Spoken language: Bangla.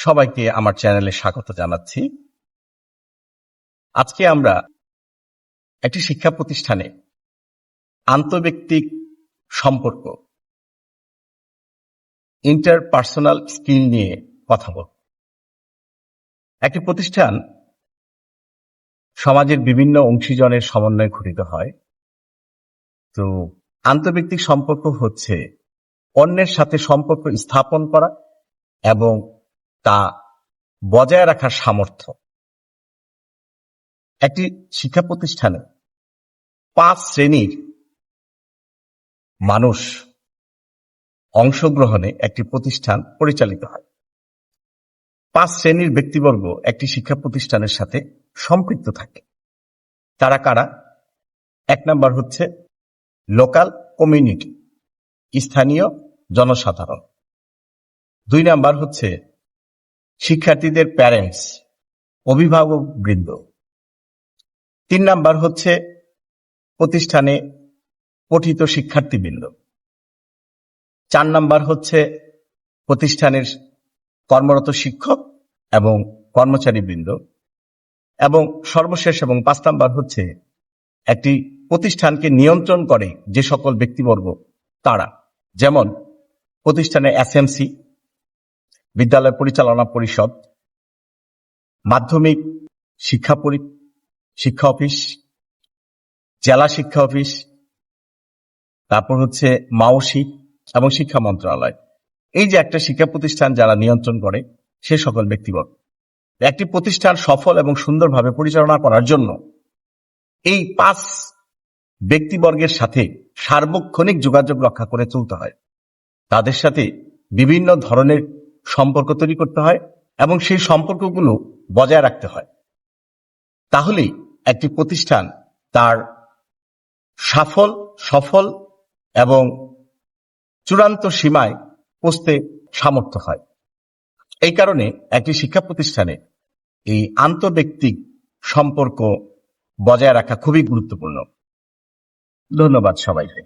সবাইকে আমার চ্যানেলে স্বাগত জানাচ্ছি। আজকে আমরা একটি শিক্ষা প্রতিষ্ঠানে আন্তঃব্যক্তিক সম্পর্ক, ইন্টারপার্সোনাল স্কিল নিয়ে কথা বলব। একটি প্রতিষ্ঠান সমাজের বিভিন্ন অংশীজনের সমন্বয়ে গঠিত হয়। তো আন্তঃব্যক্তিক সম্পর্ক হচ্ছে অন্যের সাথে সম্পর্ক স্থাপন করা এবং তা বজায় রাখার সামর্থ্য। একটি শিক্ষা প্রতিষ্ঠানে 5 শ্রেণীর মানুষ অংশগ্রহণে একটি প্রতিষ্ঠান পরিচালিত হয়। 5 শ্রেণীর ব্যক্তিবর্গ একটি শিক্ষা প্রতিষ্ঠানের সাথে সম্পৃক্ত থাকে। তারা কারা? 1 নাম্বার হচ্ছে লোকাল কমিউনিটি, স্থানীয় জনসাধারণ। 2 নাম্বার হচ্ছে শিক্ষার্থীদের প্যারেন্টস, অভিভাবক বৃন্দ। 3 নাম্বার হচ্ছে প্রতিষ্ঠানে পঠিত শিক্ষার্থীবৃন্দ। 4 নাম্বার হচ্ছে প্রতিষ্ঠানের কর্মরত শিক্ষক এবং কর্মচারীবৃন্দ। এবং সর্বশেষ এবং 5 নাম্বার হচ্ছে একটি প্রতিষ্ঠানকে নিয়ন্ত্রণ করে যে সকল ব্যক্তিবর্গ, তারা যেমন প্রতিষ্ঠানে এসএমসি, বিদ্যালয় পরিচালনা পরিষদ, মাধ্যমিক শিক্ষা অফিস, জেলা শিক্ষা অফিস, তারপর হচ্ছে মাওসি এবং শিক্ষা মন্ত্রণালয়। এই যে একটা শিক্ষা প্রতিষ্ঠান যারা নিয়ন্ত্রণ করে সে সকল ব্যক্তিবর্গ। একটি প্রতিষ্ঠান সফল এবং সুন্দরভাবে পরিচালনা করার জন্য এই 5 ব্যক্তিবর্গের সাথে সার্বক্ষণিক যোগাযোগ রক্ষা করে চলতে হয়। তাদের সাথে বিভিন্ন ধরনের সম্পর্ক তৈরি করতে হয় এবং সেই সম্পর্কগুলো বজায় রাখতে হয়। তাহলেই একটি প্রতিষ্ঠান তার সফল এবং চূড়ান্ত সীমায় পৌঁছতে সামর্থ্য হয়। এই কারণে একটি শিক্ষা প্রতিষ্ঠানে এই আন্তঃব্যক্তিক সম্পর্ক বজায় রাখা খুবই গুরুত্বপূর্ণ। ধন্যবাদ সবাইকে।